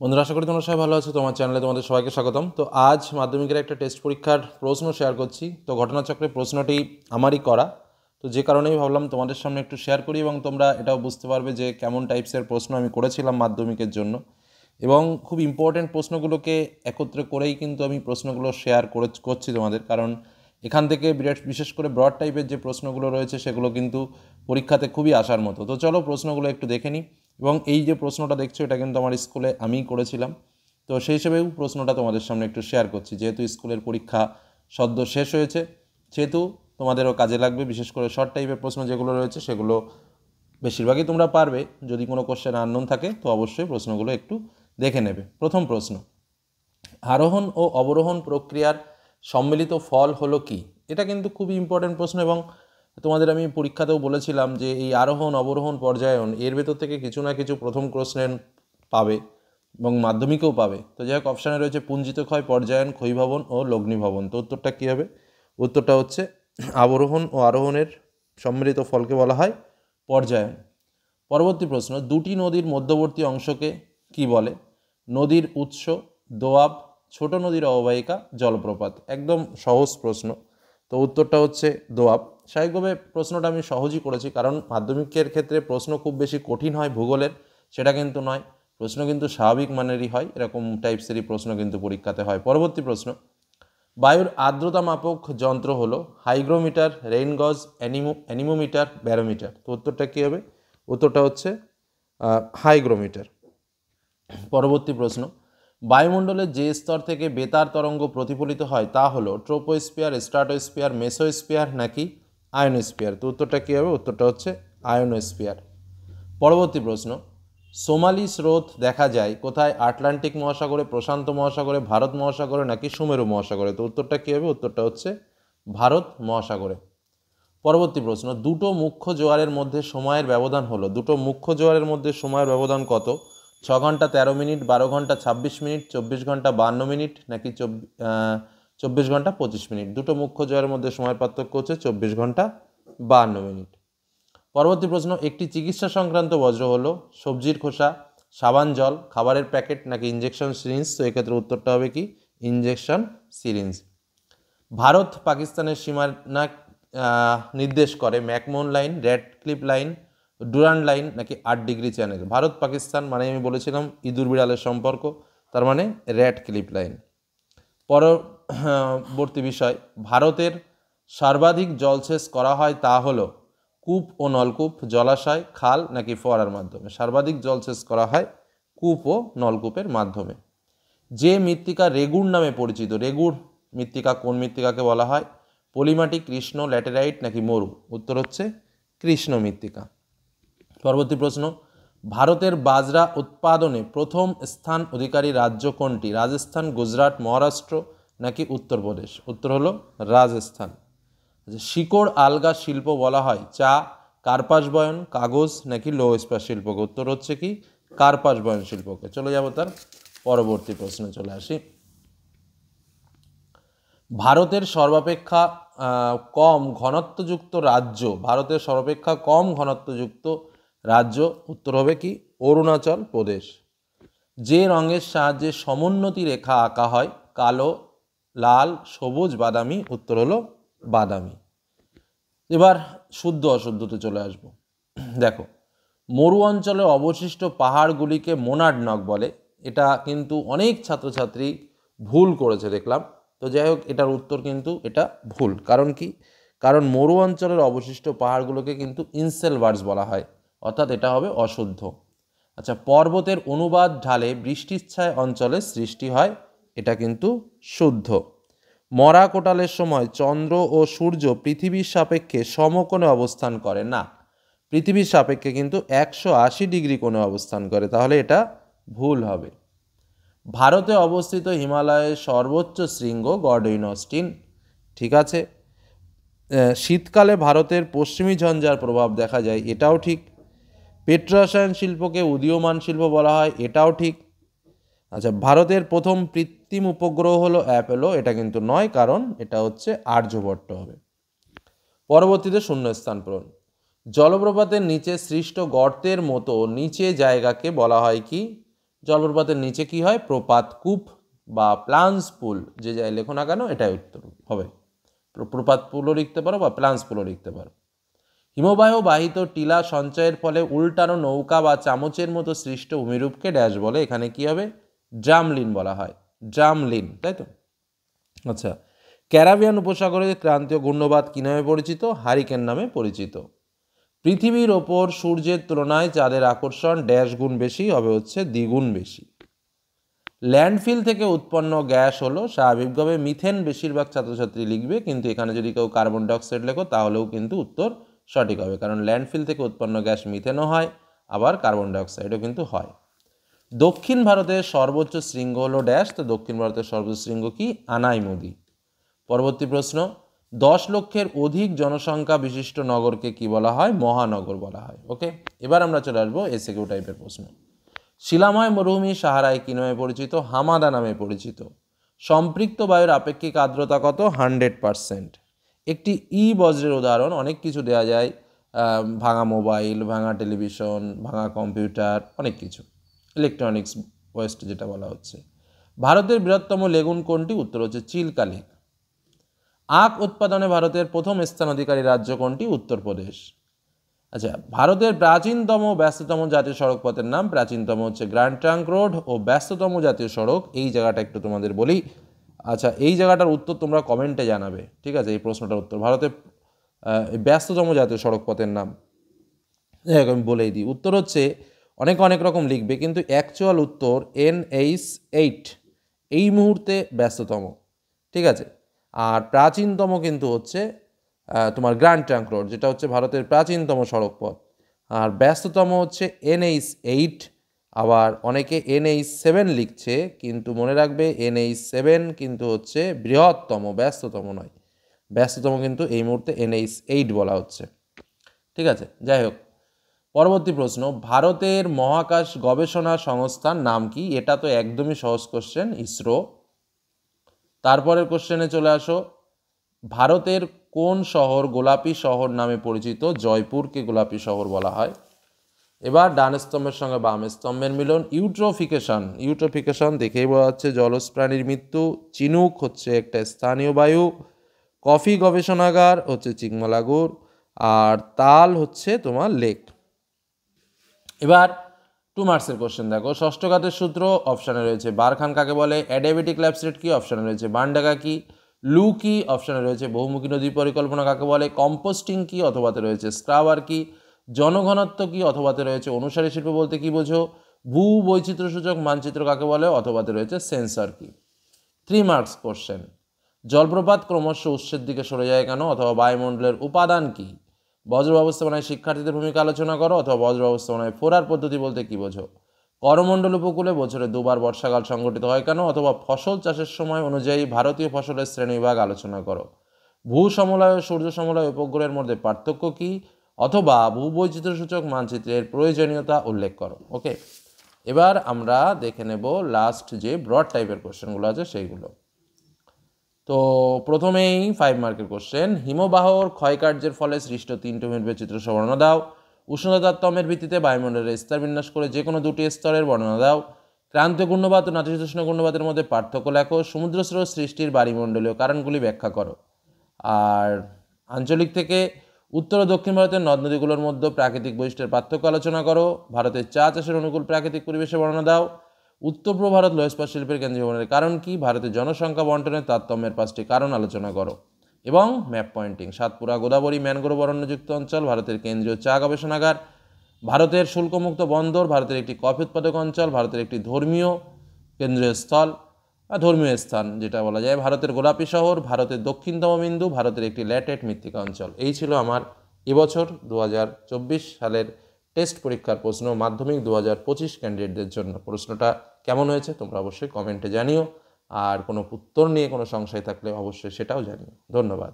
বন্ধুরা, আশা করি তোমরা সবাই ভালো আছো। তোমার চ্যানেলে তোমাদের সবাইকে স্বাগতম। তো আজ মাধ্যমিকের একটা টেস্ট পরীক্ষার প্রশ্ন শেয়ার করছি। তো ঘটনাচক্রে প্রশ্নটি আমারই করা, তো যে কারণেই ভাবলাম তোমাদের সামনে একটু শেয়ার করি এবং তোমরা এটাও বুঝতে পারবে যে কেমন টাইপসের প্রশ্ন আমি করেছিলাম মাধ্যমিকের জন্য। এবং খুব ইম্পর্ট্যান্ট প্রশ্নগুলোকে একত্রে করেই কিন্তু আমি প্রশ্নগুলো শেয়ার করছি তোমাদের, কারণ এখান থেকে বিশেষ করে ব্রড টাইপের যে প্রশ্নগুলো রয়েছে সেগুলো কিন্তু পরীক্ষাতে খুবই আসার মতো। তো চলো প্রশ্নগুলো একটু দেখে নিই। এবং এই যে প্রশ্নটা দেখছো এটা কিন্তু আমার স্কুলে আমিই করেছিলাম, তো সেই হিসেবেও প্রশ্নটা তোমাদের সামনে একটু শেয়ার করছি। যেহেতু স্কুলের পরীক্ষা সদ্য শেষ হয়েছে, সেহেতু তোমাদেরও কাজে লাগবে। বিশেষ করে শর্ট টাইপের প্রশ্ন যেগুলো রয়েছে সেগুলো বেশিরভাগই তোমরা পারবে। যদি কোনো কোশ্চেন আননোন থাকে তো অবশ্যই প্রশ্নগুলো একটু দেখে নেবে। প্রথম প্রশ্ন, আরোহণ ও অবরোহণ প্রক্রিয়ার সম্মিলিত ফল হলো কি? এটা কিন্তু খুবই ইম্পর্টেন্ট প্রশ্ন এবং তোমাদের আমি পরীক্ষাতেও বলেছিলাম যে এই আরোহণ অবরোহণ পর্যায়ন এর ভেতর থেকে কিছু না কিছু প্রথম কোশ্চেন পাবে এবং মাধ্যমিকেও পাবে। তো যাই হোক, অপশানে রয়েছে পুঞ্জিত ক্ষয়, পর্যায়ন, ক্ষয়ীভবন ও লগ্নিভবন। তো উত্তরটা কী হবে? উত্তরটা হচ্ছে আবরোহণ ও আরোহণের সম্মিলিত ফলকে বলা হয় পর্যায়ন। পরবর্তী প্রশ্ন, দুটি নদীর মধ্যবর্তী অংশকে কি বলে? নদীর উৎস, দোয়াব, ছোট নদীর অববাহিকা, জলপ্রপাত। একদম সহজ প্রশ্ন। তো উত্তরটা হচ্ছে দোয়াব। স্বাভাবিকভাবে প্রশ্নটা আমি সহজই করেছি, কারণ মাধ্যমিকের ক্ষেত্রে প্রশ্ন খুব বেশি কঠিন হয় ভূগোলের, সেটা কিন্তু নয়। প্রশ্ন কিন্তু স্বাভাবিক মানেরই হয়, এরকম টাইপসেরই প্রশ্ন কিন্তু পরীক্ষাতে হয়। পরবর্তী প্রশ্ন, বায়ুর আর্দ্রতা মাপক যন্ত্র হলো হাইগ্রোমিটার, রেইনগজ, অ্যানিমোমিটার, ব্যারোমিটার। তো উত্তরটা কী হবে? উত্তরটা হচ্ছে হাইগ্রোমিটার। পরবর্তী প্রশ্ন, বায়ুমণ্ডলের যে স্তর থেকে বেতার তরঙ্গ প্রতিফলিত হয় তা হলো ট্রোপোস্ফিয়ার, স্ট্রাটোস্ফিয়ার, মেসোস্ফিয়ার নাকি আয়নোস্ফিয়ার? তো উত্তরটা কী হবে? উত্তরটা হচ্ছে আয়নোস্ফিয়ার। পরবর্তী প্রশ্ন, সোমালি স্রোত দেখা যায় কোথায়? আটলান্টিক মহাসাগরে, প্রশান্ত মহাসাগরে, ভারত মহাসাগরে নাকি সুমেরু মহাসাগরে? তো উত্তরটা কী হবে? উত্তরটা হচ্ছে ভারত মহাসাগরে। পরবর্তী প্রশ্ন, দুটো মুখ্য জোয়ারের মধ্যে সময়ের ব্যবধান হলো, দুটো মুখ্য জোয়ারের মধ্যে সময়ের ব্যবধান কত? 6 ঘন্টা 13 মিনিট, 12 ঘন্টা 26 মিনিট, 24 ঘন্টা 52 মিনিট নাকি 24 ঘন্টা 25 মিনিট? দুটো মুখ্য জোয়ারের মধ্যে সময়ের পার্থক্য হচ্ছে 24 ঘন্টা 52 মিনিট। পরবর্তী প্রশ্ন, একটি চিকিৎসা সংক্রান্ত বজ্র হলো সবজির খোসা, সাবান জল, খাবারের প্যাকেট নাকি ইঞ্জেকশন সিরিঞ্জ? তো এক্ষেত্রে উত্তরটা হবে কি? Injection syringe. ভারত পাকিস্তানের সীমানা নির্দেশ করে McMahon line, Radcliffe line, Durand line নাকি 8 ডিগ্রি চ্যানেল? ভারত পাকিস্তান মানে আমি বলেছিলাম ইঁদুর বিড়ালের সম্পর্ক, তার মানে র্যাডক্লিফ লাইন। পরবর্তী বিষয়, ভারতের সর্বাধিক জলসেচ করা হয় তা হলো কূপ ও নলকূপ, জলাশয়, খাল নাকি ফোয়ারার মাধ্যমে? সর্বাধিক জলসেচ করা হয় কূপ ও নলকূপের মাধ্যমে। যে মৃত্তিকা রেগুর নামে পরিচিত, রেগুর মৃত্তিকা কোন মৃত্তিকাকে বলা হয়? পলিমাটি, কৃষ্ণ, ল্যাটেরাইট নাকি মরু? উত্তর হচ্ছে কৃষ্ণ মৃত্তিকা। পরবর্তী প্রশ্ন, ভারতের বাজরা উৎপাদনে প্রথম স্থান অধিকারী রাজ্য কোনটি? রাজস্থান, গুজরাট, মহারাষ্ট্র নাকি উত্তরপ্রদেশ? উত্তর হলো রাজস্থান। শিকড় আলগা শিল্প বলা হয় চা, কার্পাস বয়ন, কাগজ নাকি লৌহ ইস্পাত শিল্পকে? উত্তর হচ্ছে কি? কার্পাস বয়ন শিল্পকে। চলে যাব তার পরবর্তী প্রশ্নে চলে আসি। ভারতের সর্বাপেক্ষা কম ঘনত্বযুক্ত রাজ্য, ভারতের সর্বাপেক্ষা কম ঘনত্বযুক্ত রাজ্য উত্তর হবে কি? অরুণাচল প্রদেশ। যে রঙের সাহায্যে সমোন্নতি রেখা আঁকা হয়? কালো, লাল, সবুজ, বাদামি? উত্তর হলো বাদামি। এবার শুদ্ধ অশুদ্ধতে চলে আসব। দেখো, মরু অঞ্চলে অবশিষ্ট পাহাড়গুলিকে মোনাডনক বলে। এটা কিন্তু অনেক ছাত্রছাত্রী ভুল করেছে দেখলাম। তো যাই হোক, এটার উত্তর কিন্তু এটা ভুল। কারণ কি? কারণ মরু অঞ্চলের অবশিষ্ট পাহাড়গুলোকে কিন্তু ইনসেলভার্স বলা হয়, অর্থাৎ এটা হবে অশুদ্ধ। আচ্ছা, পর্বতের অনুবাদ ঢালে বৃষ্টিচ্ছায় অঞ্চলে সৃষ্টি হয়, এটা কিন্তু শুদ্ধ। মরা কোটালের সময় চন্দ্র ও সূর্য পৃথিবীর সাপেক্ষে সমকোণে অবস্থান করে না, পৃথিবীর সাপেক্ষে কিন্তু 180 ডিগ্রি কোণে অবস্থান করে, তাহলে এটা ভুল হবে। ভারতে অবস্থিত হিমালয়ের সর্বোচ্চ শৃঙ্গ গডইন অস্টিন, ঠিক আছে। শীতকালে ভারতের পশ্চিমী ঝঞ্ঝার প্রভাব দেখা যায়, এটাও ঠিক। পেট্রোরসায়ন শিল্পকে উদীয়মান শিল্প বলা হয়, এটাও ঠিক। আচ্ছা, ভারতের প্রথম কৃত্রিম উপগ্রহ হলো অ্যাপোলো, এটা কিন্তু নয়, কারণ এটা হচ্ছে আর্যভট্ট হবে। পরবর্তীতে শূন্যস্থান পূরণ। জলপ্রপাতের নিচে সৃষ্ট গর্তের মতো নিচে জায়গাকে বলা হয় কি? জলপ্রপাতের নিচে কি হয়? প্রপাত কূপ বা প্লান্স পুল, যে যাই লেখো না কেন এটাই উত্তর হবে। প্রপাত পুলও লিখতে পারো বা প্লান্স পুলও লিখতে পারো। হিমবাহ বাহিত টিলা সঞ্চয়ের ফলে উল্টানো নৌকা বা চামচের মতো সৃষ্ট ভূমিরূপকে ড্যাশ বলে? এখানে কি হবে? ড্রামলিন বলা হয়, ড্রামলিন, তাই তো। আচ্ছা, ক্যারাবিয়ান উপসাগরের ক্রান্তীয় ঘূর্ণবাদ কী নামে পরিচিত? হারিকেন নামে পরিচিত। পৃথিবীর ওপর সূর্যের তুলনায় চাঁদের আকর্ষণ ড্যাশ গুণ বেশি? হবে হচ্ছে দ্বিগুণ বেশি। ল্যান্ডফিল থেকে উৎপন্ন গ্যাস হলো স্বাভাবিকভাবে মিথেন, বেশিরভাগ ছাত্রছাত্রী লিখবে, কিন্তু এখানে যদি কেউ কার্বন ডাইঅক্সাইড লেখো তাহলেও কিন্তু উত্তর সঠিক হবে, কারণ ল্যান্ডফিল থেকে উৎপন্ন গ্যাস মিথেনও হয়, আবার কার্বন ডাইঅক্সাইডও কিন্তু হয়। দক্ষিণ ভারতের সর্বোচ্চ শৃঙ্গ হলো ড্যাশ, তো দক্ষিণ ভারতের সর্বোচ্চ শৃঙ্গ কি? আনাইমুদি। পরবর্তী প্রশ্ন, 10 লক্ষের অধিক জনসংখ্যা বিশিষ্ট নগরকে কি বলা হয়? মহানগর বলা হয়। ওকে, এবার আমরা চলে আসবো এসিকিউ টাইপের প্রশ্ন। শিলাময় মরুভূমি সাহারায় কি নামে পরিচিত? হামাদা নামে পরিচিত। সম্পৃক্ত বায়ুর আপেক্ষিক আর্দ্রতা কত? 100%। একটি বজ্রের উদাহরণ, অনেক কিছু দেওয়া যায়, ভাঙা মোবাইল, ভাঙা টেলিভিশন, ভাঙা কম্পিউটার, অনেক কিছু, ইলেকট্রনিক্স ওয়েস্ট যেটা বলা হচ্ছে। ভারতের বৃহত্তম লেগুন কোনটি? উত্তর হচ্ছে চিল্কা লেক। আখ উৎপাদনে ভারতের প্রথম স্থান অধিকারী রাজ্য কোনটি? উত্তরপ্রদেশ। আচ্ছা, ভারতের প্রাচীনতম ব্যস্ততম জাতীয় সড়ক পথের নাম? প্রাচীনতম হচ্ছে গ্র্যান্ড ট্রাঙ্ক রোড, ও ব্যস্ততম জাতীয় সড়ক, এই জায়গাটা একটু তোমাদের বলি। আচ্ছা, এই জায়গাটার উত্তর তোমরা কমেন্টে জানাবে, ঠিক আছে? এই প্রশ্নটার উত্তর, ভারতের ব্যস্ততম জাতীয় সড়ক পথের নাম, আমি বলেই দিই। উত্তর হচ্ছে, অনেক অনেক রকম লিখবে, কিন্তু অ্যাকচুয়াল উত্তর NH8 এই মুহূর্তে ব্যস্ততম, ঠিক আছে? আর প্রাচীনতম কিন্তু হচ্ছে তোমার গ্র্যান্ড ট্রাঙ্ক রোড, যেটা হচ্ছে ভারতের প্রাচীনতম সড়ক পথ। আর ব্যস্ততম হচ্ছে NH8, আবার অনেকে NH7 লিখছে, কিন্তু মনে রাখবে NH7 কিন্তু হচ্ছে বৃহত্তম, ব্যস্ততম নয়। ব্যস্ততম কিন্তু এই মুহূর্তে NH8 বলা হচ্ছে, ঠিক আছে? যাই হোক, পরবর্তী প্রশ্ন, ভারতের মহাকাশ গবেষণা সংস্থার নাম কি? এটা তো একদমই সহজ কোশ্চেন, ইসরো। তারপরের কোশ্চেনে চলে আসো, ভারতের কোন শহর গোলাপি শহর নামে পরিচিত? জয়পুরকে গোলাপি শহর বলা হয়। এবার ডান স্তম্ভের সঙ্গে বাম স্তম্ভের মিলন। ইউট্রোফিকেশন দেখেই বোঝা যাচ্ছে জলজ প্রাণীর মৃত্যু। চিনুক হচ্ছে একটা স্থানীয় বায়ু। কফি গবেষণাগার হচ্ছে চিকমালাগুর। আর তাল হচ্ছে তোমার লেক। এবার 2 মার্কসের কোশ্চেন দেখো, ষষ্ঠ ঘাতের সূত্র অপশানে রয়েছে। বারখান কাকে বলে? অ্যাডিয়াবেটিক ল্যাপস রেট কি? অপশানে রয়েছে। বানডাকা কি? লু কি? অপশানে রয়েছে। বহুমুখী নদী পরিকল্পনা কাকে বলে? কম্পোস্টিং কি? অথবাতে রয়েছে স্ক্রাবার কি? জনঘনত্ব কি? অথবাতে রয়েছে অনুসারী শিল্প বলতে কি বোঝো? ভূ বৈচিত্র্যসূচক মানচিত্র কাকে বলে? অথবাতে রয়েছে সেন্সর কি? 3 মার্কস কোশ্চেন, জলপ্রপাত ক্রমশ উৎসের দিকে সরে যায় কেন? অথবা বায়ুমণ্ডলের উপাদান কি? বজ্র ব্যবস্থাপনায় শিক্ষার্থীদের ভূমিকা আলোচনা করো, অথবা বজ্র ব্যবস্থাপনায় ফোরার পদ্ধতি বলতে কি বোঝো? করমণ্ডল উপকূলে বছরে 2 বার বর্ষাকাল সংঘটিত হয় কেন? অথবা ফসল চাষের সময় অনুযায়ী ভারতীয় ফসলের শ্রেণীবিভাগ আলোচনা করো। ভূ সমলয় ও সূর্য সমলয় উপগ্রহের মধ্যে পার্থক্য কি? অথবা ভূবৈচিত্র্যসূচক মানচিত্রের প্রয়োজনীয়তা উল্লেখ করো। ওকে, এবার আমরা দেখে নেব লাস্ট যে ব্রড টাইপের কোশ্চেনগুলো আছে সেইগুলো। তো প্রথমেই 5 মার্কের কোশ্চেন, হিমবাহর ক্ষয়কার্যের ফলে সৃষ্ট 3টি ভূমির চিত্র বর্ণনা দাও। উষ্ণতা তারতম্যের ভিত্তিতে বায়ুমণ্ডলের স্তর বিন্যাস করে যে কোনো 2টি স্তরের বর্ণনা দাও। ক্রান্তীয় ঘূর্ণবাত ও নাতিশীতোষ্ণ ঘূর্ণবাতের মধ্যে পার্থক্য লেখো। সমুদ্র স্রোত সৃষ্টির বায়ুমণ্ডলীয় কারণগুলি ব্যাখ্যা করো। আর আঞ্চলিক থেকে উত্তর ও দক্ষিণ ভারতের নদ নদীগুলোর মধ্যে প্রাকৃতিক বৈশিষ্ট্যের পার্থক্য আলোচনা করো। ভারতের চা চাষের অনুকূল প্রাকৃতিক পরিবেশের বর্ণনা দাও। উত্তর পূর্ব ভারত লৌহ ইস্পাত শিল্পের কেন্দ্রীয় ভবনের কারণ কি? ভারতের জনসংখ্যা বন্টনের তারতম্যের 5টি কারণ আলোচনা করো। এবং map pointing, Satpura Godavari mangrove অরণ্যযুক্ত অঞ্চল, ভারতের কেন্দ্রীয় চা গবেষণাগার, ভারতের শুল্কমুক্ত বন্দর, ভারতের একটি কফি উৎপাদক অঞ্চল, ভারতের একটি ধর্মীয় কেন্দ্রীয় স্থল, ধর্মীয় স্থান যেটা বলা যায়, ভারতের গোলাপি শহর, ভারতের দক্ষিণতম বিন্দু, ভারতের একটি ল্যাটেট মৃত্তিকা অঞ্চল। এই ছিল আমার এবছর 2024 সালের টেস্ট পরীক্ষার প্রশ্ন, মাধ্যমিক 2025 ক্যান্ডিডেটদের জন্য। প্রশ্নটা কেমন হয়েছে তোমরা অবশ্যই কমেন্টে জানিও, আর কোনো উত্তর নিয়ে কোনো সংশয় থাকলে অবশ্যই সেটাও জানিও। ধন্যবাদ।